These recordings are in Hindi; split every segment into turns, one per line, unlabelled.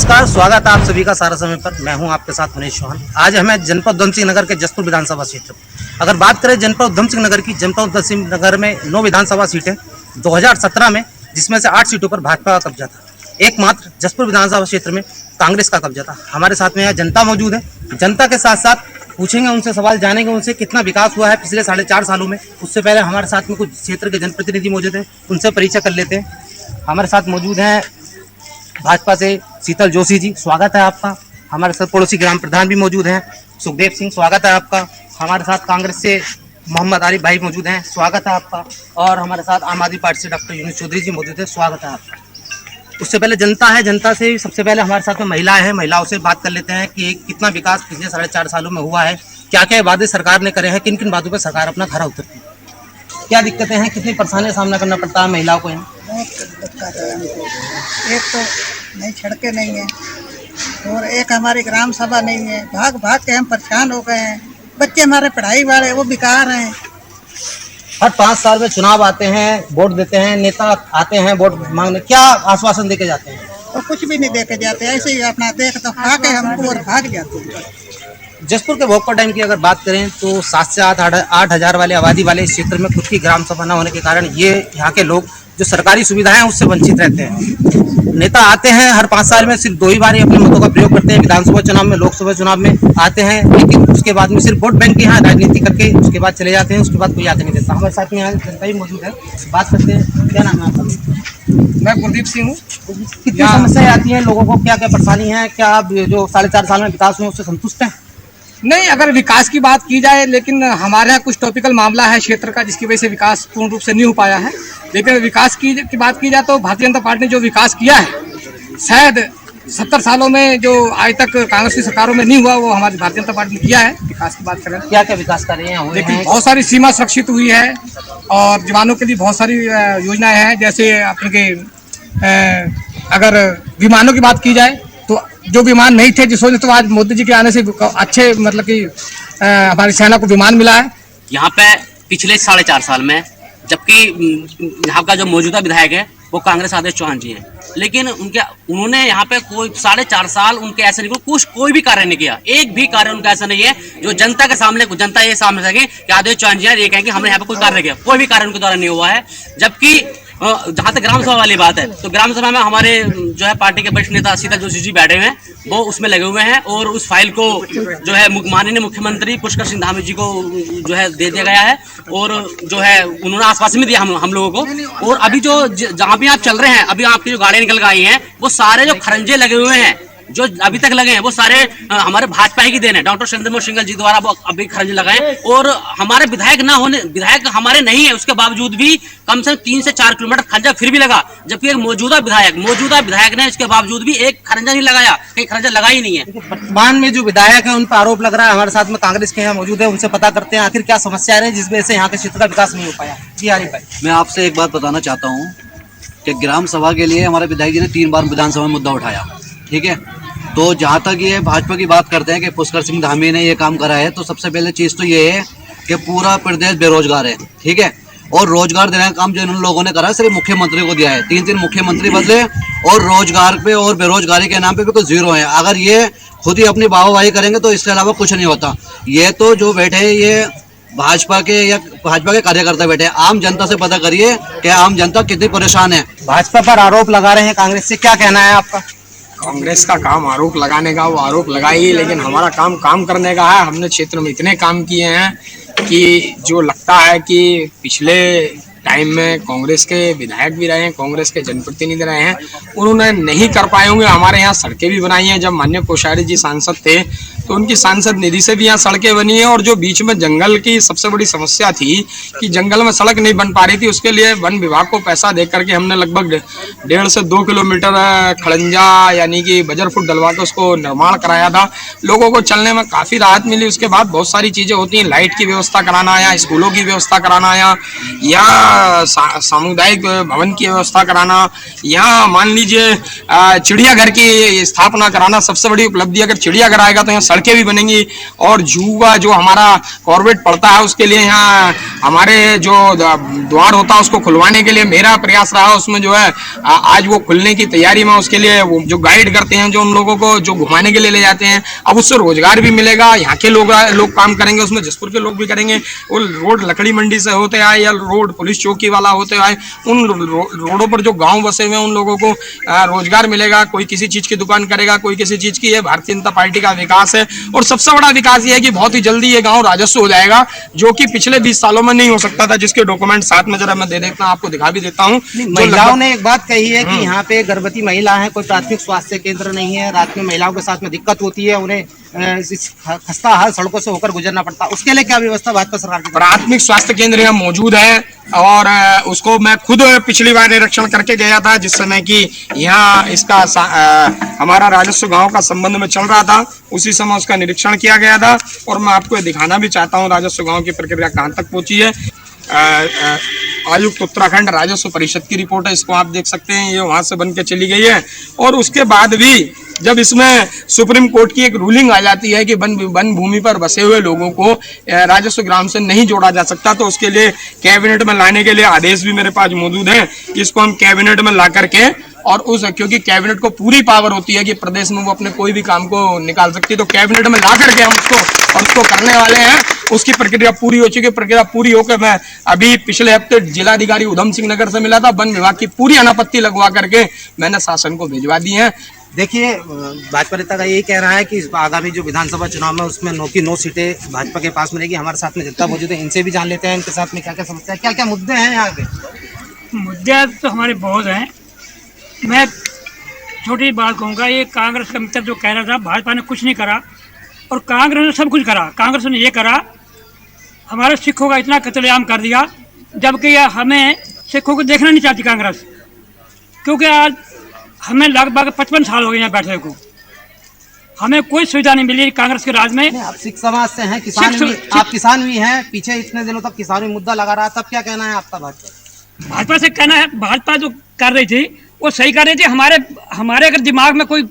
नमस्कार, स्वागत है आप सभी का सारा समय पर। मैं हूं आपके साथ मनीष चौहान। आज हमें जनपद उधम सिंह नगर के जसपुर विधानसभा क्षेत्र। अगर बात करें जनपद उधम सिंह नगर की, जनपद उधम सिंह नगर में 9 विधानसभा सीटें 2017 में, जिसमें से 8 सीटों पर भाजपा का कब्जा था। एकमात्र जसपुर विधानसभा क्षेत्र में कांग्रेस का कब्जा था। हमारे साथ में यहाँ जनता मौजूद है। जनता के साथ साथ पूछेंगे उनसे, सवाल जानेंगे उनसे कितना विकास हुआ है पिछले 4.5 सालों में। उससे पहले हमारे साथ में कुछ क्षेत्र के जनप्रतिनिधि मौजूद हैं, उनसे परिचय कर लेते हैं। हमारे साथ मौजूद हैं भाजपा से शीतल जोशी जी, स्वागत है आपका। हमारे साथ पड़ोसी ग्राम प्रधान भी मौजूद हैं, सुखदेव सिंह, स्वागत है आपका। हमारे साथ कांग्रेस से मोहम्मद आरिफ भाई मौजूद हैं, स्वागत है आपका। और हमारे साथ आम आदमी पार्टी से डॉक्टर यूनुस चौधरी जी मौजूद है, स्वागत है आपका। उससे पहले जनता है, जनता से सबसे पहले हमारे साथ में महिलाएं हैं, महिलाओं से बात कर लेते हैं कि कितना विकास पिछले 4.5 सालों में हुआ है, क्या क्या वादे सरकार ने करे हैं, किन किन बातों पर सरकार अपना खरा उतरती है, क्या दिक्कतें हैं, कितनी परेशानी का सामना करना पड़ता है महिलाओं को।
बहुत दिक्कत है हमको। एक तो नहीं सड़कें नहीं है, और एक हमारी ग्राम सभा नहीं है। भाग भाग के हम परेशान हो गए हैं। बच्चे हमारे पढ़ाई वाले वो बेकार हैं।
हर 5 साल में चुनाव आते हैं, वोट देते हैं, नेता आते हैं वोट मांगने, क्या आश्वासन देके जाते हैं?
और कुछ भी नहीं देके जाते, ऐसे ही अपना देख तो खा के हमको और भाग जाते हैं।
जसपुर के भोगपुर टाइम की अगर बात करें तो 7 से 8 हजार वाले आबादी वाले इस क्षेत्र में खुद की ग्राम सभा न होने के कारण ये यहाँ के लोग जो सरकारी सुविधाएं उससे वंचित रहते हैं। नेता आते हैं हर 5 साल में, सिर्फ 2 ही बार अपने मतों का प्रयोग करते हैं, विधानसभा चुनाव में, लोकसभा चुनाव में आते हैं, लेकिन उसके बाद में सिर्फ वोट बैंक के यहाँ राजनीति करके उसके बाद चले जाते हैं, उसके बाद कोई आगे नहीं देता। हमारे साथ में यहाँ जनता ही मौजूद है, बात करते हैं। क्या नाम है आपका?
मैं कुलदीप सिंह हूँ।
कितनी समस्याएं आती हैं लोगों को, क्या क्या परेशानी है, क्या आप जो 4.5 साल में विकास हुए उससे संतुष्ट हैं?
नहीं, अगर विकास की बात की जाए, लेकिन हमारे यहाँ कुछ टॉपिकल मामला है क्षेत्र का जिसकी वजह से विकास पूर्ण रूप से नहीं हो पाया है। लेकिन विकास की बात की जाए तो भारतीय जनता पार्टी ने जो विकास किया है, शायद 70 सालों में जो आज तक कांग्रेस की सरकारों में नहीं हुआ, वो हमारी भारतीय जनता पार्टी ने किया है। विकास की बात करें,
क्या क्या विकास कर रहे हैं?
लेकिन बहुत सारी सीमा सुरक्षित हुई है और जवानों के लिए बहुत सारी योजनाएं हैं। जैसे अपने अगर विमानों की बात की जाए तो जो विमान नहीं थे जिस वजह से, तो आज मोदी जी के आने से अच्छे मतलब कि हमारी सेना को विमान मिला है
यहाँ पे पिछले 4.5 साल में। जबकि यहाँ का जो मौजूदा विधायक है वो कांग्रेस आदेश चौहान जी हैं, लेकिन उन्होंने यहाँ पे कोई 4.5 साल उनके ऐसे नहीं, कुछ कोई भी कार्य नहीं किया। एक भी कार्य उनका ऐसा नहीं है जो जनता के सामने, जनता ये सामने सके कि आदेश चौहान जी ये कहें कि हमने यहाँ पे कोई कार्य किया। कोई भी कार्य उनके द्वारा नहीं हुआ है। जबकि जहाँ तक ग्राम सभा वाली बात है, तो ग्राम सभा में हमारे जो है पार्टी के वरिष्ठ नेता शीतल जोशी जी बैठे हुए हैं, वो उसमें लगे हुए हैं, और उस फाइल को जो है माननीय मुख्यमंत्री पुष्कर सिंह धामी जी को जो है दे दिया गया है, और जो है उन्होंने आश्वासन भी दिया हम लोगों को। और अभी जो जहाँ भी आप चल रहे हैं, अभी आपकी जो गाड़ियाँ निकल आई हैं, वो सारे जो खरंजे लगे हुए हैं जो अभी तक लगे हैं, वो सारे हमारे भाजपा ही की देन है। डॉक्टर सुरेंद्र सिंह जी द्वारा वो अभी खरंजे लगाए, और हमारे विधायक हमारे नहीं है, उसके बावजूद भी कम से कम 3 से 4 किलोमीटर खरंजा फिर भी लगा। जबकि एक मौजूदा विधायक ने इसके बावजूद भी एक खरंजा नहीं लगाया, कहीं खरंजा लगा ही नहीं है।
वर्तमान में जो विधायक है उन पर आरोप लग रहा है। हमारे साथ में कांग्रेस के यहाँ मौजूद है, उनसे पता करते हैं आखिर क्या समस्या है जिस वजह से यहाँ के क्षेत्र का विकास नहीं हो पाया। जी आरिफ भाई,
मैं आपसे एक बात बताना चाहता हूँ कि ग्राम सभा के लिए हमारे विधायक जी ने 3 बार विधानसभा में मुद्दा उठाया, ठीक है। तो जहाँ तक ये भाजपा की बात करते हैं कि पुष्कर सिंह धामी ने ये काम करा है, तो सबसे पहले चीज़ तो ये है कि पूरा प्रदेश बेरोजगार है, ठीक है। और रोजगार देने का काम जो इन लोगों ने करा है सिर्फ मुख्यमंत्री को दिया है। 3 मुख्यमंत्री बदले और रोजगार पे और बेरोजगारी के नाम पे बिल्कुल जीरो है। अगर ये खुद ही अपनी वाहवाही करेंगे तो इसके अलावा कुछ नहीं होता। ये तो जो बैठे हैं ये भाजपा के कार्यकर्ता बैठे हैं। आम जनता से पता करिए कि आम जनता कितनी परेशान है।
भाजपा पर आरोप लगा रहे हैं कांग्रेस से, क्या कहना है आपका?
कांग्रेस का काम आरोप लगाने का, वो आरोप लगाएगी, लेकिन हमारा काम करने का है। हमने क्षेत्र में इतने काम किए हैं कि जो लगता है कि पिछले टाइम में कांग्रेस के विधायक भी रहे हैं, कांग्रेस के जनप्रतिनिधि रहे हैं, उन्होंने नहीं कर पाए होंगे। हमारे यहाँ सड़कें भी बनाई हैं। जब माननीय कोश्यारी जी सांसद थे तो उनकी सांसद निधि से भी यहाँ सड़कें बनी हैं। और जो बीच में जंगल की सबसे बड़ी समस्या थी कि जंगल में सड़क नहीं बन पा रही थी, उसके लिए वन विभाग को पैसा दे करके हमने लगभग 1.5 से 2 किलोमीटर खड़ंजा यानी कि बजर फुट डलवा के उसको निर्माण कराया था। लोगों को चलने में काफ़ी राहत मिली। उसके बाद बहुत सारी चीज़ें होती हैं, लाइट की व्यवस्था कराना या स्कूलों की व्यवस्था कराना या सामुदायिक भवन की व्यवस्था कराना, यहाँ मान लीजिए चिड़ियाघर की स्थापना कराना सबसे बड़ी उपलब्धि। अगर चिड़ियाघर आएगा तो यहाँ सड़कें भी बनेंगी और जू का जो हमारा कॉर्बेट पड़ता है उसके लिए यहाँ हमारे जो द्वार होता है उसको खुलवाने के लिए मेरा प्रयास रहा, उसमें जो है आज वो खुलने की तैयारी में, उसके लिए वो जो गाइड करते हैं जो उन लोगों को जो घुमाने के लिए ले जाते हैं, अब उससे रोजगार भी मिलेगा, यहाँ के लोग काम करेंगे, उसमें जसपुर के लोग भी करेंगे। वो रोड लकड़ी मंडी से होते आए या रोड पुलिस चौकी वाला होते आए, उन रोडों पर जो गांव बसे हुए हैं उन लोगों को रोजगार मिलेगा, कोई किसी चीज की दुकान करेगा, कोई किसी चीज की। ये भारतीय जनता पार्टी का विकास है और सबसे बड़ा विकास ये है कि बहुत ही जल्दी ये गांव राजस्व हो जाएगा, जो कि पिछले 20 सालों में नहीं हो सकता था, जिसके डॉक्यूमेंट साथ में जरा मैं दे देता हूँ, आपको दिखा भी देता हूँ।
महिलाओं ने एक बात कही है कि यहाँ पे गर्भवती महिला है, कोई प्राथमिक स्वास्थ्य केंद्र नहीं है, रात में महिलाओं के साथ में दिक्कत होती है, उन्हें खस्ता हाल सड़कों से होकर गुजरना पड़ता है, उसके लिए क्या व्यवस्था भाजपा सरकार की?
प्राथमिक स्वास्थ्य केंद्र यहाँ मौजूद है और उसको मैं खुद पिछली बार निरीक्षण करके गया था, जिस समय कि यहाँ इसका हमारा राजस्व गांव का संबंध में चल रहा था, उसी समय उसका निरीक्षण किया गया था और मैं आपको दिखाना भी चाहता हूँ राजस्व गांव की प्रक्रिया कहाँ तक पहुंची है। आयुक्त उत्तराखंड राजस्व परिषद की रिपोर्ट है, इसको आप देख सकते हैं, ये वहां से बन के चली गई है। और उसके बाद भी जब इसमें सुप्रीम कोर्ट की एक रूलिंग आ जाती है कि वन भूमि पर बसे हुए लोगों को राजस्व ग्राम से नहीं जोड़ा जा सकता, तो उसके लिए कैबिनेट में लाने के लिए आदेश भी मेरे पास मौजूद है, इसको हम कैबिनेट में ला करके और क्योंकि कैबिनेट को पूरी पावर होती है कि प्रदेश में वो अपने कोई भी काम को निकाल सकती है, तो कैबिनेट में ला करके हम उसको करने वाले हैं। उसकी प्रक्रिया पूरी हो चुकी है। प्रक्रिया पूरी होकर मैं अभी पिछले हफ्ते जिलाधिकारी उधम सिंह नगर से मिला था, वन विभाग की पूरी अनापत्ति लगवा करके मैंने शासन को भिजवा दी है।
देखिए, भाजपा नेता का यही कहना है कि आगामी जो विधानसभा चुनाव में उसमें 9 की 9 सीटें भाजपा के पास मिलेगी। हमारे साथ में जनता मौजूद है, इनसे भी जान लेते हैं इनके साथ में क्या क्या समस्या है, क्या क्या मुद्दे हैं यहाँ पे।
मुद्दे तो हमारे बहुत हैं। मैं छोटी बात कहूँगा, ये कांग्रेस का मित्र जो कह रहा था भाजपा ने कुछ नहीं करा, और कांग्रेस ने सब कुछ करा। कांग्रेस ने ये करा, हमारे सिखों का इतना कत्लेआम कर दिया, जबकि हमें सिखों को देखना नहीं चाहती कांग्रेस, क्योंकि आज हमें लगभग 55 साल हो गए यहाँ बैठे को, हमें कोई सुविधा नहीं मिली कांग्रेस के राज में।
आप सिख समाज से हैं, आप किसान भी हैं, पीछे इतने दिनों तक किसानी मुद्दा लगा रहा, तब क्या कहना है आपका
भाजपा से? कहना है भाजपा जो कर रही थी वो सही कर रही थी। हमारे अगर दिमाग में कोई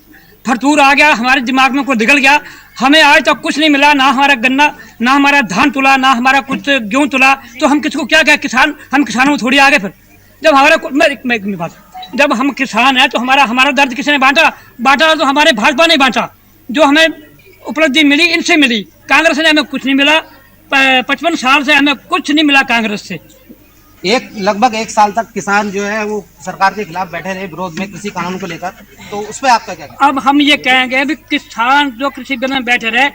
फरतूर आ गया, हमारे दिमाग में कोई निकल गया, हमें आज तक कुछ नहीं मिला, ना हमारा गन्ना, ना हमारा धान तुला, ना हमारा कुछ गेहूँ तुला, तो हम किसको क्या कहें? किसान, हम किसानों में थोड़ी आगे। फिर जब हमारा जब हम किसान हैं तो हमारा दर्द किसने बांटा तो हमारे भाजपा ने बांटा। जो हमें उपलब्धि मिली इनसे मिली, कांग्रेस ने हमें कुछ नहीं मिला। 55 साल से हमें कुछ नहीं मिला कांग्रेस से।
लगभग 1 साल तक किसान जो है वो सरकार के खिलाफ बैठे रहे विरोध में कृषि कानून को लेकर, तो उस पर आपका क्या?
अब हम ये कहेंगे भी किसान जो कृषि बिल में बैठे रहे,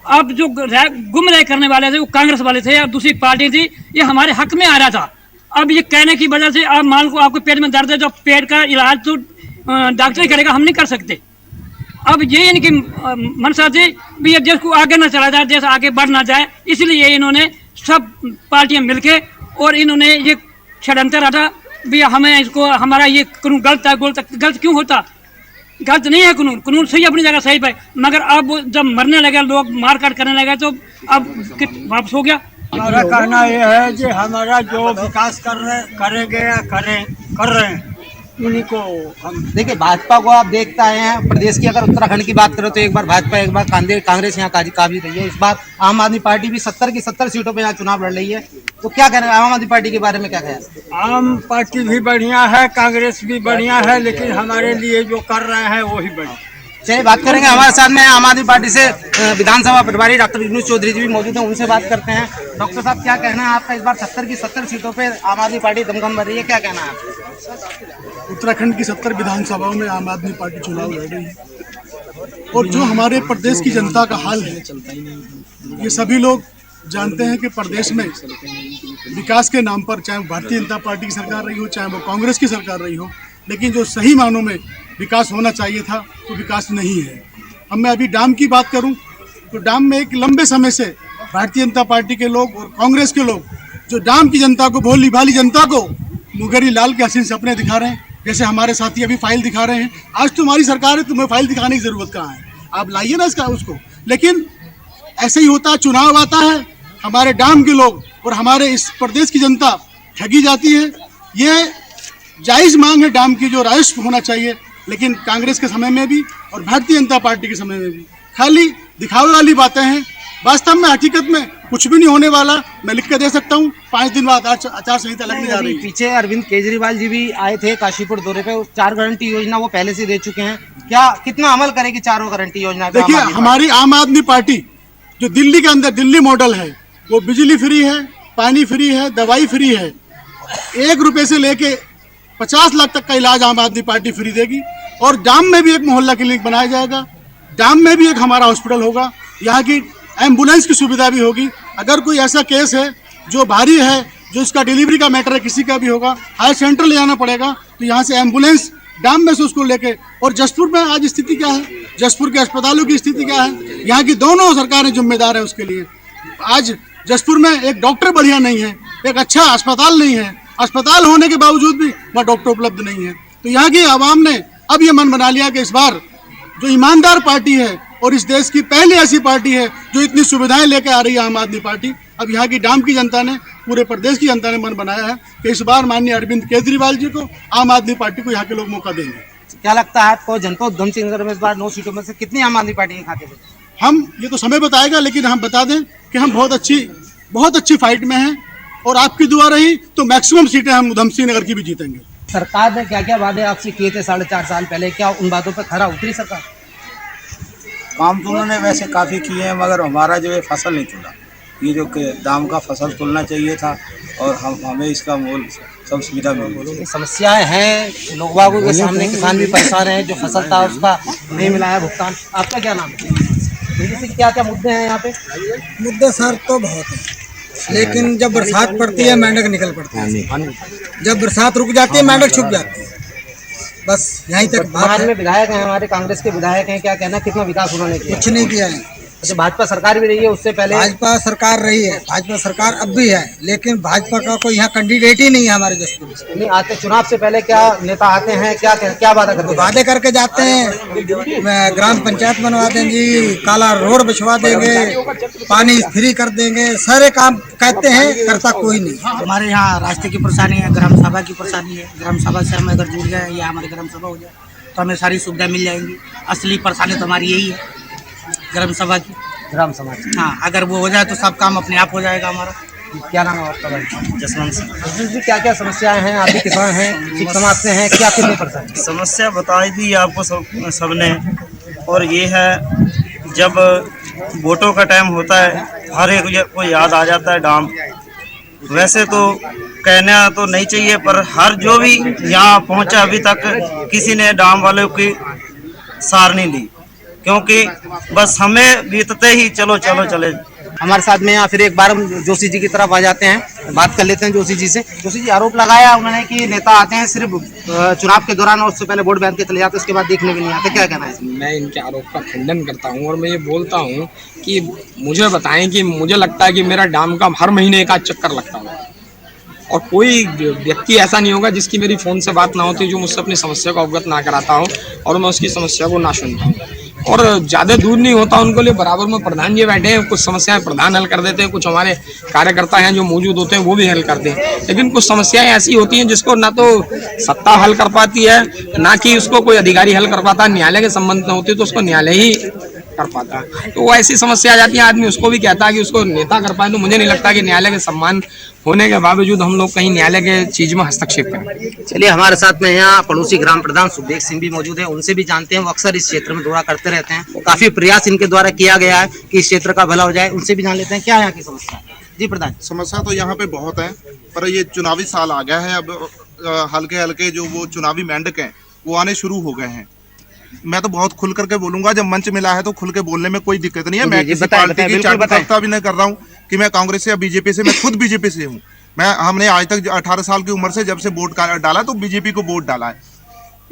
अब जो गुमराह करने वाले थे वो कांग्रेस वाले थे और दूसरी पार्टी थी, ये हमारे हक में आ रहा था। अब ये कहने की वजह से अब मान लो आपको पेट में दर्द है, तो पेट का इलाज तो डॉक्टर ही करेगा, हम नहीं कर सकते। अब ये इनकी मंशा थी भी ये देश को आगे ना चला जाए, देश आगे बढ़ ना जाए, इसलिए इन्होंने सब पार्टियां मिलके और इन्होंने ये षड्यंत्र रचा भी हमें इसको, हमारा ये कानून गलत है। गलत क्यों होता? गलत नहीं है कानून सही, अपनी जगह सही पे, मगर अब जब मरने लगे लोग, मारकाट करने लगे, तो अब वापस हो गया।
हमारा कहना यह है कि हमारा जो विकास करेंगे या कर रहे हैं उन्हीं को हम।
देखिए, भाजपा को आप देखते आए हैं प्रदेश की, अगर उत्तराखंड की बात करें तो एक बार भाजपा, एक बार कांग्रेस यहाँ काबी रही है। इस बार आम आदमी पार्टी भी 70 की 70 सीटों पे यहाँ चुनाव लड़ रही है, तो क्या कहना है आम आदमी पार्टी के बारे में? क्या कहना?
आम पार्टी भी बढ़िया है, कांग्रेस भी बढ़िया है, लेकिन हमारे लिए जो कर रहे हैं वही बढ़िया।
चलिए बात करेंगे, हमारे साथ में आम आदमी पार्टी से विधानसभा प्रभारी डॉक्टर यूनुस चौधरी जी भी मौजूद हैं, उनसे बात करते हैं। डॉक्टर साहब, क्या कहना है आपका? इस बार 70 की 70 सीटों पे आम आदमी पार्टी दमखम भर रही है, क्या कहना है?
उत्तराखंड की 70 विधानसभाओं में आम आदमी पार्टी चुनाव लड़ रही है और जो हमारे प्रदेश की जनता का हाल है, ये सभी लोग जानते हैं कि प्रदेश में विकास के नाम पर, चाहे भारतीय जनता पार्टी की सरकार रही हो, चाहे वो कांग्रेस की सरकार रही हो, लेकिन जो सही मानों में विकास होना चाहिए था तो विकास नहीं है। अब मैं अभी डैम की बात करूं तो डैम में एक लंबे समय से भारतीय जनता पार्टी के लोग और कांग्रेस के लोग जो डैम की जनता को, भोली भाली जनता को मुगरी लाल के हसीन सपने दिखा रहे हैं। जैसे हमारे साथी अभी फाइल दिखा रहे हैं, आज तुम्हारी सरकार है, तुम्हें फाइल दिखाने की जरूरत कहाँ है? आप लाइए ना उसको। लेकिन ऐसे ही होता है, चुनाव आता है, हमारे डैम के लोग और हमारे इस प्रदेश की जनता ठगी जाती है। ये जायज़ मांग है डैम की, जो राजस्व होना चाहिए, लेकिन कांग्रेस के समय में भी और भारतीय जनता पार्टी के समय में भी खाली दिखावे वाली बातें हैं। वास्तव में हकीकत में कुछ भी नहीं होने वाला। मैं लिख के दे सकता हूँ, 5 दिन बाद आचार संहिता लगने जा रही है।
पीछे अरविंद केजरीवाल जी भी आए थे काशीपुर दौरे पे, 4 गारंटी योजना वो पहले से दे चुके हैं। क्या कितना अमल करेगी चारों गारंटी योजना?
देखिए, हमारी आम आदमी पार्टी जो दिल्ली के अंदर दिल्ली मॉडल है, वो बिजली फ्री है, पानी फ्री है, दवाई फ्री है। 1 रुपए से लेके 50 लाख तक का इलाज आम आदमी पार्टी फ्री देगी। और डाम में भी एक मोहल्ला क्लिनिक बनाया जाएगा, डाम में भी एक हमारा हॉस्पिटल होगा, यहाँ की एम्बुलेंस की सुविधा भी होगी। अगर कोई ऐसा केस है जो भारी है, जो इसका डिलीवरी का मैटर है, किसी का भी होगा, हाई सेंटर ले जाना पड़ेगा, तो यहाँ से एम्बुलेंस डाम में से उसको लेके। और जसपुर में आज स्थिति क्या है, जसपुर के अस्पतालों की स्थिति क्या है, यहाँ की दोनों सरकारें जिम्मेदार है उसके लिए। आज जसपुर में एक डॉक्टर बढ़िया नहीं है, एक अच्छा अस्पताल नहीं है, अस्पताल होने के बावजूद भी वहाँ डॉक्टर उपलब्ध नहीं है। तो यहाँ की आवाम ने अब ये मन बना लिया कि इस बार जो ईमानदार पार्टी है और इस देश की पहली ऐसी पार्टी है जो इतनी सुविधाएं लेके आ रही है आम आदमी पार्टी, अब यहाँ की डाम की जनता ने, पूरे प्रदेश की जनता ने मन बनाया है कि इस बार माननीय अरविंद केजरीवाल जी को, आम आदमी पार्टी को यहाँ के लोग मौका देंगे।
क्या लगता है आपको जनपद उधम सिंह नगर में इस बार 9 सीटों में से कितनी आम आदमी पार्टी के खाते में?
हम ये तो समय बताएगा, लेकिन हम बता दें कि हम बहुत अच्छी फाइट में हैं और आपकी दुआ रही तो मैक्सिमम सीटें हम उधम सिंह नगर की भी जीतेंगे।
सरकार ने क्या क्या वादे आपसे किए थे 4.5 साल पहले, क्या उन बातों पर खरा उतरी सरकार?
काम तो उन्होंने वैसे काफ़ी किए हैं, मगर हमारा जो है फसल नहीं तुला। ये जो कि दाम का फसल तुलना चाहिए था और हमें इसका मूल सब सुविधा मिली।
समस्याएं हैं लोगों के सामने, किसान भी परेशान हैं, जो फसल था उसका नहीं मिला है भुगतान। आपका क्या नाम है? क्या क्या मुद्दे हैं यहाँ पे?
मुद्दे सर तो बहुत है, लेकिन जब बरसात पड़ती है मेंढक निकल पड़ती है, जब बरसात रुक जाती है मेंढक छुप जाती है। बस यहीं तक बात है।
में विधायक हैं, हमारे कांग्रेस के विधायक हैं, क्या कहना, कितना विकास उन्होंने किया?
कुछ नहीं किया है।
अच्छा, भाजपा सरकार भी रही है उससे पहले?
भाजपा सरकार रही है, भाजपा सरकार अब भी है, लेकिन भाजपा का कोई यहाँ कैंडिडेट ही नहीं है हमारे जसपुर में।
नहीं आते, चुनाव से पहले क्या नेता आते हैं, क्या वादा करते हैं?
वादे करके जाते हैं, ग्राम पंचायत बनवा देंगे, काला रोड बिछवा देंगे, पानी फ्री कर देंगे, सारे काम कहते हैं, करता कोई नहीं।
हमारे यहाँ रास्ते की परेशानी है, ग्राम सभा की परेशानी है। ग्राम सभा से हम अगर जुड़ जाए या हमारी ग्राम सभा हो जाए तो हमें सारी सुविधा मिल जाएंगी। असली परेशानी तो हमारी यही है, ग्राम सभा की।
ग्राम समाज,
हाँ, अगर वो हो जाए तो सब काम अपने आप हो जाएगा हमारा।
क्या नाम है आपका भाई?
जसवंत सिंह।
जी, क्या क्या समस्याएं हैं? आप भी किसान हैं, ठीक समाज से हैं, क्या कितनी परेशानी?
समस्या बताई दी आपको सबने, और ये है जब वोटों का टाइम होता है हर एक को याद आ जाता है डाम। वैसे तो कहना तो नहीं चाहिए, पर हर जो भी यहाँ पहुँचा अभी तक किसी ने डाम वालों की सार नहीं ली, क्योंकि बस हमें बीतते ही चलो चले।
हमारे साथ में यहाँ फिर एक बार हम जोशी जी की तरफ आ जाते हैं, बात कर लेते हैं जोशी जी से। जोशी जी, आरोप लगाया उन्होंने कि नेता आते हैं सिर्फ चुनाव के दौरान और उससे पहले वोट बैंक के चले जाते, उसके बाद देखने भी नहीं आते, क्या कहना है?
मैं इनके आरोप का खंडन करता हूं और मैं ये बोलता हूं कि मुझे बताएं कि मुझे लगता है कि मेरा डाम का हर महीने एक आध चक्कर लगता होगा और कोई व्यक्ति ऐसा नहीं होगा जिसकी मेरी फ़ोन से बात ना होती, जो मुझसे अपनी समस्या को अवगत ना कराता हो और मैं उसकी समस्या को ना सुनता हूँ। और ज़्यादा दूर नहीं होता उनको लिए, बराबर में प्रधान जी बैठे हैं, कुछ समस्याएं प्रधान हल कर देते हैं, कुछ हमारे कार्यकर्ता हैं जो मौजूद होते हैं वो भी हल करते हैं। लेकिन कुछ समस्याएं ऐसी होती हैं जिसको ना तो सत्ता हल कर पाती है, ना कि उसको कोई अधिकारी हल कर पाता है। न्यायालय के संबंध में होती है तो उसको न्यायालय ही कर पाता है। तो वो ऐसी समस्या आ जाती है, आदमी उसको भी कहता है कि उसको नेता कर पाए। तो मुझे नहीं लगता कि न्यायालय के सम्मान होने के बावजूद हम लोग कहीं न्यायालय के चीज में हस्तक्षेप करें।
चलिए, हमारे साथ में यहाँ पड़ोसी ग्राम प्रधान सुखदेव सिंह भी मौजूद है, उनसे भी जानते हैं। वो अक्सर इस क्षेत्र में दौरा करते रहते हैं, काफी प्रयास इनके द्वारा किया गया है कि इस क्षेत्र का भला हो जाए। उनसे भी जान लेते हैं क्या यहाँ की समस्या। जी प्रधान।
समस्या तो यहाँ पे बहुत है, पर ये चुनावी साल आ गया है, अब हल्के हल्के जो वो चुनावी मेंढक हैं वो आने शुरू हो गए हैं। मैं तो बहुत खुल करके बोलूंगा, जब मंच मिला है तो खुल के बोलने में कोई दिक्कत नहीं है। मैं किसी पार्टी की चाटता भी नहीं कर रहा हूँ कि मैं कांग्रेस से या बीजेपी से, मैं खुद बीजेपी से हूँ। हमने आज तक 18 साल की उम्र से जब से वोट डाला तो बीजेपी को वोट डाला है।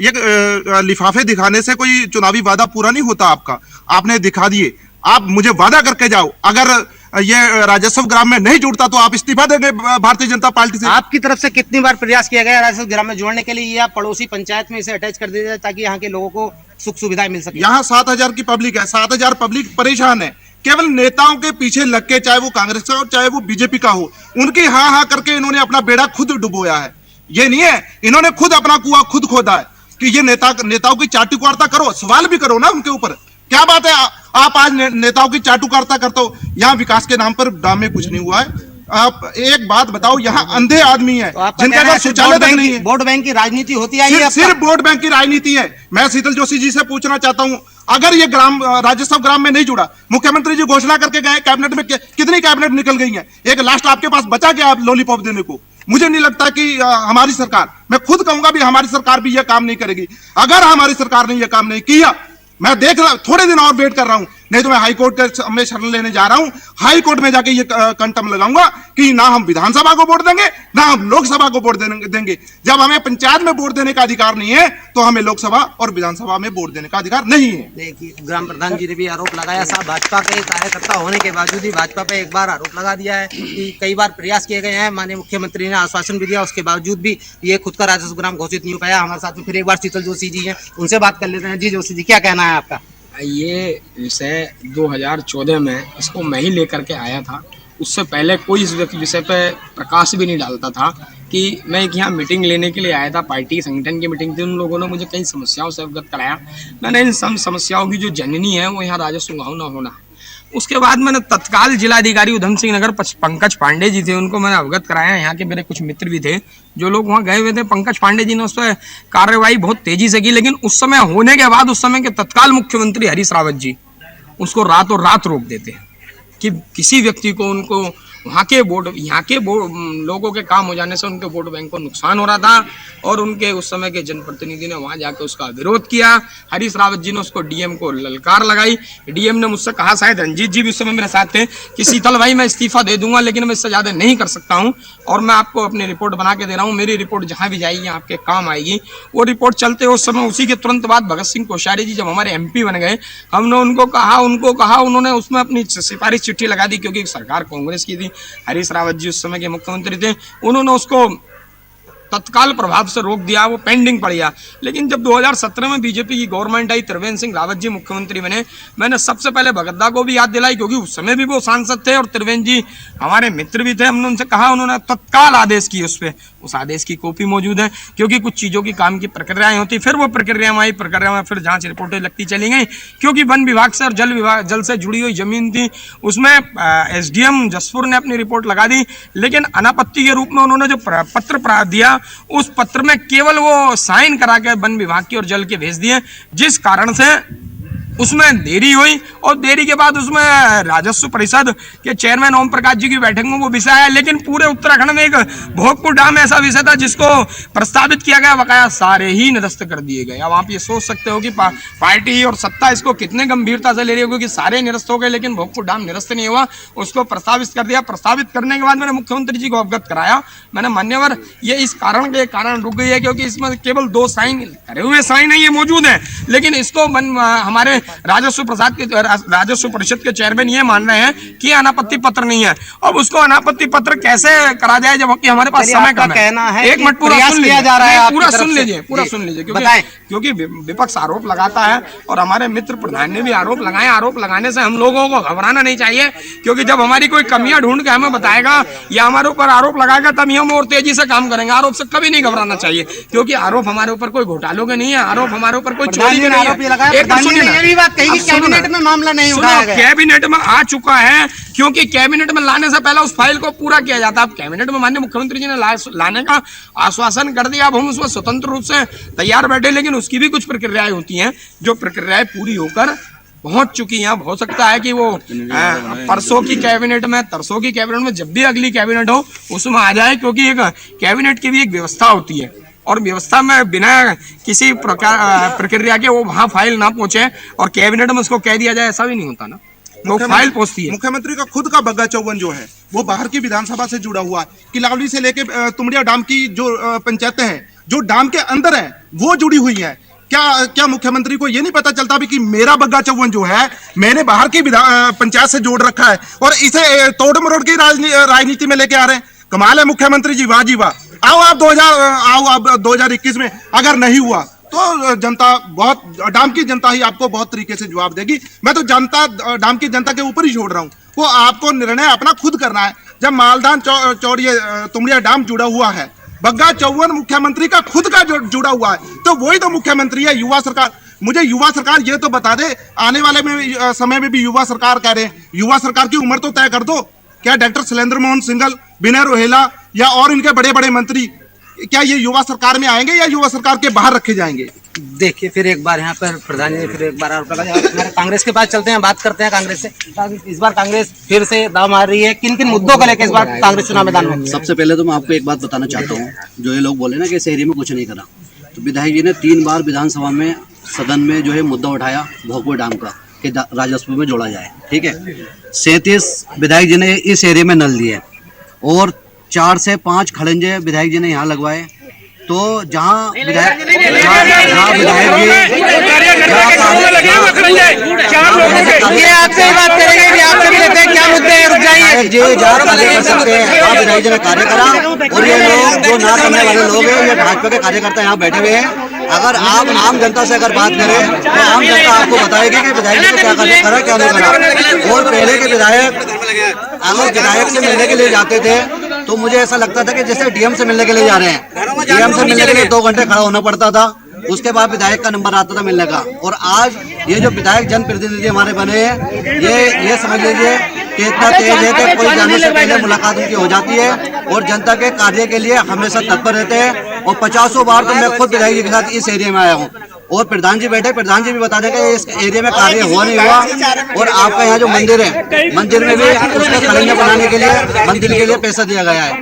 ये लिफाफे दिखाने से कोई चुनावी वादा पूरा नहीं होता आपका। आपने दिखा दिए, आप मुझे वादा करके जाओ, अगर ये राजस्व ग्राम में नहीं जुड़ता तो आप इस्तीफा देंगे भारतीय जनता पार्टी से।
आपकी तरफ से कितनी बार प्रयास किया गया राजस्व ग्राम में जोड़ने के लिए, या पड़ोसी पंचायत में इसे अटैच कर दिया जाए ताकि यहाँ के लोगों को सुख सुविधाएं मिल सके?
यहाँ 7,000 की पब्लिक है, 7,000 पब्लिक परेशान है। केवल नेताओं के पीछे लग के, चाहे वो कांग्रेस का हो चाहे वो बीजेपी का हो, उनकी हाँ करके इन्होंने अपना बेड़ा खुद डुबोया है। ये नहीं है, इन्होंने खुद अपना कुआं खुद खोदा है कि ये नेताओं की चाटुकारिता करो, सवाल भी करो ना उनके ऊपर। क्या बात है आप आज नेताओं की चाटुकारिता करते हो? यहाँ विकास के नाम पर गांव में कुछ नहीं हुआ है। आप एक बात बताओ, यहाँ अंधे आदमी है जिनका घर शौचालय तक नहीं है।
वोट बैंक की राजनीति होती है,
सिर्फ वोट बैंक की राजनीति है। मैं शीतल जोशी जी से पूछना चाहता हूँ, अगर ये राज्योत्सव ग्राम में नहीं जुड़ा, मुख्यमंत्री जी घोषणा करके गए, कैबिनेट में कितनी कैबिनेट निकल गई है, एक लास्ट आपके पास बचा क्या आप लॉलीपॉप देने को? मुझे नहीं लगता कि हमारी सरकार, मैं खुद कहूंगा भी हमारी सरकार भी यह काम नहीं करेगी। अगर हमारी सरकार ने यह काम नहीं किया, मैं देख रहा, थोड़े दिन और वेट कर रहा हूं, नहीं तो मैं हाई कोर्ट में शरण लेने जा रहा हूं। हाई कोर्ट में जाके ये कंटम लगाऊंगा कि ना हम विधानसभा को वोट देंगे ना हम लोकसभा को वोट देंगे। जब हमें पंचायत में वोट देने का अधिकार नहीं है तो हमें लोकसभा और विधानसभा में वोट देने का अधिकार नहीं है।
देखिए, ग्राम प्रधान जी ने भी आरोप लगाया, साहब भाजपा के कार्यकर्ता होने के बावजूद ही भाजपा पे एक बार आरोप लगा दिया है कि कई बार प्रयास किए गए हैं, माननीय मुख्यमंत्री ने आश्वासन भी दिया, उसके बावजूद भी ये खुद का राजस्व ग्राम घोषित नहीं हो पाया। हमारे साथ में फिर एक बार शीतल जोशी जी हैं, उनसे बात कर लेते हैं। जी जोशी जी, क्या कहना है आपका?
ये विषय 2014 में इसको मैं ही लेकर के आया था। उससे पहले कोई इस विषय पे प्रकाश भी नहीं डालता था कि मैं एक यहाँ मीटिंग लेने के लिए आया था, पार्टी संगठन की मीटिंग थी। उन लोगों ने मुझे कई समस्याओं से अवगत कराया। मैंने इन समस्याओं की जो जननी है वो यहाँ राजस्व गाँव न होना है। उसके बाद मैंने तत्काल जिलाधिकारी उधम सिंह नगर पंकज पांडे जी थे, उनको मैंने अवगत कराया। यहाँ के मेरे कुछ मित्र भी थे जो लोग वहाँ गए हुए थे। पंकज पांडे जी ने उस पर कार्रवाई बहुत तेजी से की, लेकिन उस समय होने के बाद उस समय के तत्काल मुख्यमंत्री हरीश रावत जी उसको रातों रात रोक देते कि किसी व्यक्ति को उनको वहाँ के लोगों के काम हो जाने से उनके वोट बैंक को नुकसान हो रहा था, और उनके उस समय के जनप्रतिनिधि ने वहाँ जाकर उसका विरोध किया। हरीश रावत जी ने उसको डीएम को ललकार लगाई। डीएम ने मुझसे कहा, शायद रंजीत जी भी उस समय मेरे साथ थे, कि शीतल भाई मैं इस्तीफा दे दूंगा लेकिन मैं इससे ज़्यादा नहीं कर सकता हूँ, और मैं आपको अपनी रिपोर्ट बना के दे रहा हूँ। मेरी रिपोर्ट जहाँ भी जाएगी आपके काम आएगी। वो रिपोर्ट चलते उस समय उसी के तुरंत बाद भगत सिंह कोश्यारी जी जब हमारे MP बन गए, हमने उनको कहा, उन्होंने उसमें अपनी सिफारिश चिट्ठी लगा दी, क्योंकि सरकार कांग्रेस की थी। हरीश रावत जी उस समय के मुख्यमंत्री थे, उन्होंने उसको तत्काल प्रभाव से रोक दिया, वो पेंडिंग पड़ गया। लेकिन जब 2017 में बीजेपी की गवर्नमेंट आई, त्रिवेंद्र सिंह रावत जी मुख्यमंत्री बने, मैंने सबसे पहले भगतदा को भी याद दिलाई, क्योंकि उस समय भी वो सांसद थे और त्रिवेंद्र जी हमारे मित्र भी थे। हमने उनसे कहा, उन्होंने तत्काल आदेश की, उस आदेश की कॉपी मौजूद है, क्योंकि कुछ चीज़ों की काम की प्रक्रियाएं होती, फिर वो प्रक्रिया में फिर जाँच रिपोर्टें लगती चली गई। क्योंकि वन विभाग से और जल से जुड़ी हुई जमीन थी, उसमें SDM जसपुर ने अपनी रिपोर्ट लगा दी, लेकिन अनापत्ति के रूप में उन्होंने जो पत्र दिया, उस पत्र में केवल वो साइन करा के वन विभाग की और जल के भेज दिए, जिस कारण से उसमें देरी हुई। और देरी के बाद उसमें राजस्व परिषद के चेयरमैन ओम प्रकाश जी की बैठक में वो विषय आया, लेकिन पूरे उत्तराखंड में एक भोगपुर डैम ऐसा विषय था जिसको प्रस्तावित किया गया, बकाया सारे ही निरस्त कर दिए गए। अब आप ये सोच सकते हो कि पार्टी और सत्ता इसको कितने गंभीरता से ले रही होगी कि सारे निरस्त हो गए, लेकिन भोगपुर डैम निरस्त नहीं हुआ, उसको प्रस्तावित कर दिया। प्रस्तावित करने के बाद मैंने मुख्यमंत्री जी को अवगत कराया, मैंने मान्यवर ये इस कारण रुक गई है क्योंकि इसमें केवल 2 साइन करे हुए साइन है, ये मौजूद है, लेकिन इसको हमारे राजस्व परिषद के चेयरमैन ये मान रहे हैं कि अनापत्ति पत्र नहीं है। अब उसको अनापत्ति पत्र कैसे करा जाए जबकि हमारे पास समय कम है? एक मिनट पूरा सुन लीजिए, पूरा सुन लीजिए, क्योंकि विपक्ष आरोप लगाता है और हमारे मित्र प्रधान ने भी आरोप लगाए। आरोप लगाने से हम लोगों को घबराना नहीं चाहिए, क्योंकि जब हमारी कोई कमियां ढूंढ के हमें बताएगा या हमारे ऊपर आरोप लगाएगा तब हम और तेजी से काम करेंगे। आरोप से कभी नहीं घबराना चाहिए, क्योंकि आरोप हमारे ऊपर कोई घोटालों के नहीं है, आरोप हमारे ऊपर कोई चोरी के नहीं है।
कैबिनेट में मामला नहीं उठाया गया,
कैबिनेट में आ चुका है, क्योंकि कैबिनेट में लाने से पहले उस फाइल को पूरा किया जाता है। अब कैबिनेट में माननीय मुख्यमंत्री जी ने लाने का आश्वासन कर दिया, अब हम उसमें स्वतंत्र रूप से तैयार बैठे, लेकिन उसकी भी कुछ प्रक्रियाएं होती हैं जो प्रक्रियाएं पूरी होकर पहुंच चुकी हैं। हो सकता है कि वो परसों की कैबिनेट में, तरसों की कैबिनेट में, जब भी अगली कैबिनेट हो उसमें आ जाए, क्योंकि एक कैबिनेट की भी एक व्यवस्था होती है और व्यवस्था में बिना किसी प्रक्रिया के वो वहाँ फाइल ना पहुंचे और कैबिनेट में उसको कह दिया जाए, ऐसा भी नहीं होता ना, वो फाइल पहुंचती है।
मुख्यमंत्री का खुद का बग्गा चौवन जो है वो बाहर की विधानसभा से जुड़ा हुआ है। किलावली से लेके तुमड़िया डैम की जो पंचायतें हैं जो डैम के अंदर है वो जुड़ी हुई है। क्या मुख्यमंत्री को ये नहीं पता चलता भी कि मेरा बग्गा चौवन जो है मैंने बाहर की पंचायत से जोड़ रखा है और इसे तोड़ मरोड़ की राजनीति में लेके आ रहे हैं? कमाल है मुख्यमंत्री जी, वाह जी वाह। आओ आप 2021 में अगर नहीं हुआ तो जनता बहुत, डाम की जनता ही आपको बहुत तरीके से जवाब देगी। मैं तो डाम की जनता के ऊपर ही छोड़ रहा हूँ, वो आपको निर्णय अपना खुद करना है। जब मालदान तुमड़िया डाम जुड़ा हुआ है, बग्गा चौवन मुख्यमंत्री का खुद का जुड़ा हुआ है, तो वही तो मुख्यमंत्री है। युवा सरकार, मुझे युवा सरकार ये तो बता दे, आने वाले में समय में भी युवा सरकार कह रहे हैं, युवा सरकार की उम्र तो तय कर दो। क्या डॉक्टर शैलेंद्र मोहन सिंघल, विनय रोहेला या और इनके बड़े बड़े मंत्री, क्या ये युवा सरकार में आएंगे या युवा सरकार के बाहर रखे जाएंगे?
देखिए, फिर एक बार यहाँ पर प्रधान जी, फिर एक बार और हमारे कांग्रेस के पास चलते हैं, बात करते हैं कांग्रेस से। इस बार कांग्रेस फिर से दाव मार रही है, किन किन मुद्दों को लेकर इस बार कांग्रेस चुनाव मैदान में?
सबसे पहले तो मैं आपको एक बात बताना चाहता हूँ, जो ये लोग बोले ना कि इस एरिया में कुछ नहीं करा, तो विधायक जी ने 3 बार विधानसभा में सदन में जो है मुद्दा उठाया भोगपुर डैम का कि राजस्व में जोड़ा जाए, ठीक है। 37 विधायक जी ने इस एरिया में नल दिए और 4 से 5 खड़ंजे विधायक जी ने यहाँ लगवाए। तो जहाँ विधायक जी ने कार्य करा, और ये लोग जो ना करने वाले लोग हैं, ये भाजपा के कार्यकर्ता यहाँ बैठे हुए हैं। अगर आप आम जनता से अगर बात करें तो आम जनता आपको बताएगी कि विधायक जी ने क्या करा क्या नहीं करा। और पहले के विधायक अगर विधायक से मिलने के लिए जाते थे तो मुझे ऐसा लगता था कि जैसे डीएम से मिलने के लिए जा रहे हैं, डीएम से मिलने के लिए 2 घंटे खड़ा होना पड़ता था, उसके बाद विधायक का नंबर आता था मिलने का। और आज ये जो विधायक जनप्रतिनिधि हमारे बने हैं, ये समझ लीजिए कि इतना तेज है कि कोई जाने से पहले मुलाकात उनकी हो जाती है और जनता के कार्य के लिए हमेशा तत्पर रहते हैं। और 50 बार तो मैं खुद विधायक जी के साथ इस एरिया में आया हूँ, और प्रधान जी बैठे, प्रधान जी भी बता दें कि इस एरिया में कार्य हुआ नहीं हुआ। और आपका यहाँ जो मंदिर है, मंदिर में भी उसके खड़ंजा बनाने के लिए मंदिर के लिए पैसा दिया गया है।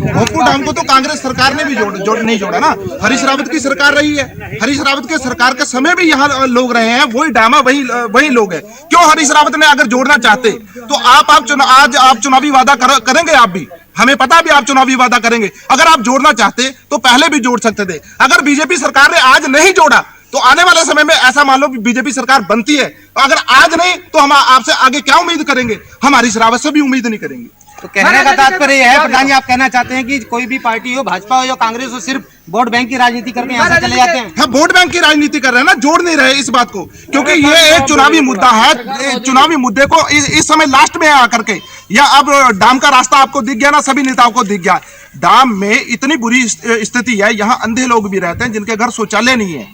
भोगपुर डैम को तो कांग्रेस सरकार ने भी नहीं जोड़ा ना, हरीश रावत की सरकार रही है। हरीश रावत के सरकार के समय भी यहाँ लोग रहे हैं, वही डामा वही लोग हैं। क्यों हरीश रावत ने अगर जोड़ना चाहते तो आज आप चुनावी वादा करेंगे, आप भी, हमें पता भी आप चुनावी वादा करेंगे। अगर आप जोड़ना चाहते तो पहले भी जोड़ सकते थे। अगर बीजेपी सरकार ने आज नहीं जोड़ा तो आने वाले समय में ऐसा मान लो बीजेपी सरकार बनती है, तो अगर आज नहीं तो हम आपसे आगे क्या उम्मीद करेंगे? हम हरीश रावत से भी उम्मीद नहीं करेंगे।
तो कहने का तात्पर्य है प्रधान जी, आप कहना चाहते हैं कि कोई भी पार्टी हो, भाजपा हो या कांग्रेस हो, सिर्फ वोट बैंक की राजनीति करके यहाँ से चले जाते हैं।
हाँ, वोट बैंक की राजनीति कर रहे हैं ना, जोड़ नहीं रहे इस बात को, क्योंकि ये एक चुनावी मुद्दा है। चुनावी मुद्दे को इस समय लास्ट में आकर के, या अब डाम का रास्ता आपको दिख गया ना, सभी नेताओं को दिख गया। डाम में इतनी बुरी स्थिति है, यहाँ अंधे लोग भी रहते हैं जिनके घर शौचालय नहीं है,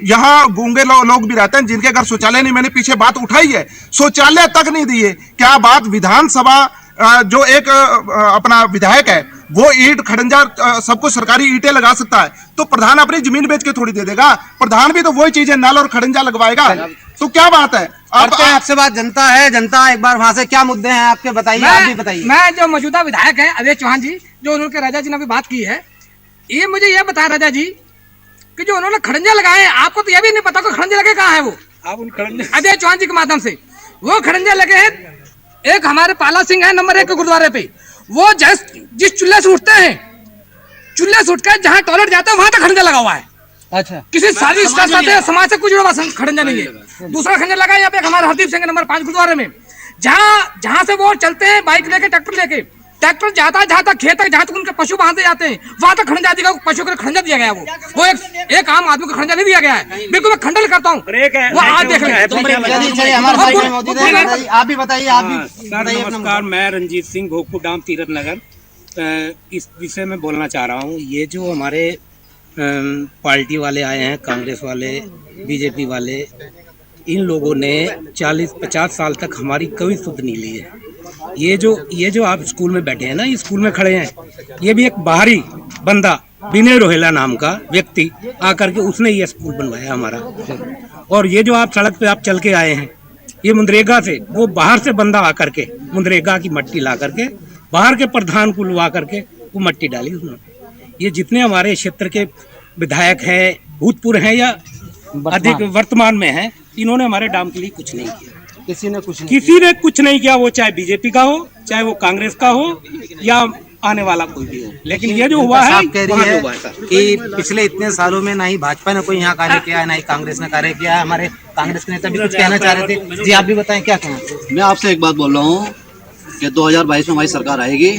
यहाँ गूंगे लोग भी रहते हैं जिनके घर शौचालय नहीं। मैंने पीछे बात उठाई है, शौचालय तक नहीं दिए। क्या बात, विधानसभा जो एक अपना विधायक है वो ईंट खड़ंजा सब कुछ सरकारी ईंटें लगा सकता है, तो प्रधान अपनी जमीन बेच के थोड़ी दे देगा? प्रधान भी तो वही चीजें नल और खड़ंजा लगवाएगा, तो क्या बात है?
आपसे बात जनता है, जनता एक बार वहाँ से क्या मुद्दे हैं आपके बताइए, आप भी बताइए।
मैं जो मौजूदा विधायक है अवैध चौहान जी, जो उन्होंने राजा जी ने अभी बात की है, ये मुझे ये बताया राजा जी कि जो उन्होंने खड़ंजा लगाए हैं, आपको तो ये भी नहीं पता कि खड़ंजा लगे कहाँ है वो। आप उन अवैध चौहान जी के माध्यम से वो खड़ंजा लगे हैं। एक हमारे पाला सिंह है नंबर 1 के गुरुद्वारे पे, वो जिस चूल्हे से उठते हैं, चूल्हे से उठकर जहाँ टॉयलेट जाते हैं वहां तक खड़ंजा लगा हुआ है। अच्छा, किसी सारी समाज से कुछ जुड़ा हुआ खड़ंजा नहीं है। दूसरा खड़ंजा लगा है यहाँ पे हमारे हरदीप सिंह नंबर 5 गुरुद्वारे में, जहाँ से वो चलते हैं बाइक लेके, ट्रैक्टर लेके, ट्रैक्टर जाता है जहाँ तक खेत तक, जहाँ तक उनके पशु बांधे जाते हैं वहां तक खड़ंजा दिया, पशु को खड़ंजा दिया गया। वो एक आम आदमी को खड़ंजा नहीं दिया गया है। बिल्कुल मैं खंडन करता हूँ, वो आज देख लें।
आप भी बताइए, आप भी बताइए।
नमस्कार, मैं रंजीत सिंह, भोगपुर डाम तीरथ नगर। इस विषय में बोलना चाह रहा हूँ, ये जो हमारे पार्टी वाले आए हैं, कांग्रेस वाले, बीजेपी वाले, इन लोगों ने 40-50 साल तक हमारी कोई सुध नहीं ली है। ये जो आप स्कूल में बैठे हैं ना, ये स्कूल में खड़े हैं, ये भी एक बाहरी बंदा विनय रोहेला नाम का व्यक्ति आकर के उसने ये स्कूल बनवाया हमारा। और ये जो आप सड़क पे आप चल के आए हैं, ये मनरेगा से, वो बाहर से बंदा आकर के मनरेगा की मट्टी ला करके बाहर के प्रधान को लुआ करके वो मट्टी डाली उन्होंने। ये जितने हमारे क्षेत्र के विधायक हैं, भूतपूर्व हैं या अधिक वर्तमान में हैं, इन्होंने हमारे डाम के लिए कुछ नहीं किया। किसी ने कुछ नहीं किया, वो चाहे बीजेपी का हो, चाहे वो कांग्रेस का हो या आने वाला कोई भी हो। लेकिन ये जो हुआ है,
कह रही है कि पिछले इतने सालों में ना ही भाजपा ने कोई यहाँ कार्य किया है, ना ही कांग्रेस ने कार्य किया है। हमारे कांग्रेस के नेता भी कुछ कहना चाह रहे थे जी, आप भी बताएं क्या कहना।
मैं आपसे एक बात बोल रहा हूँ कि 2022 में हमारी सरकार आएगी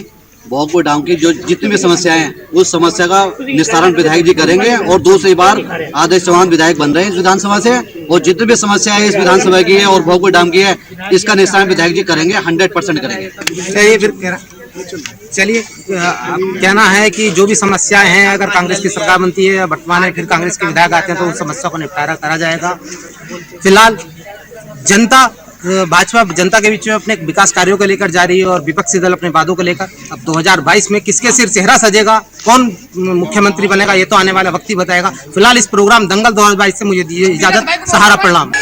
भोगपुर डाम की जो जितनी भी समस्याएं हैं उस समस्या का निस्तारण विधायक जी करेंगे और दूसरी बार आदेश चौहान विधायक बन रहे हैं इस विधानसभा से, और जितनी भी समस्या है इस विधानसभा की है और भोगपुर डाम की है, इसका निस्तारण विधायक जी करेंगे, 100% करेंगे।
चलिए, कहना है कि जो भी समस्याएं हैं अगर कांग्रेस की सरकार बनती है, वर्तमान में फिर कांग्रेस के विधायक आते हैं तो उन समस्याओं को निपटारा करा जाएगा। फिलहाल जनता, भाजपा जनता के बीच में अपने विकास कार्यों को लेकर जा रही है और विपक्षी दल अपने वादों को लेकर। अब 2022 में किसके सिर चेहरा सजेगा, कौन मुख्यमंत्री बनेगा, ये तो आने वाला वक्त ही बताएगा। फिलहाल इस प्रोग्राम दंगल 2022 से मुझे दीजिए इजाजत। सहारा प्रणाम।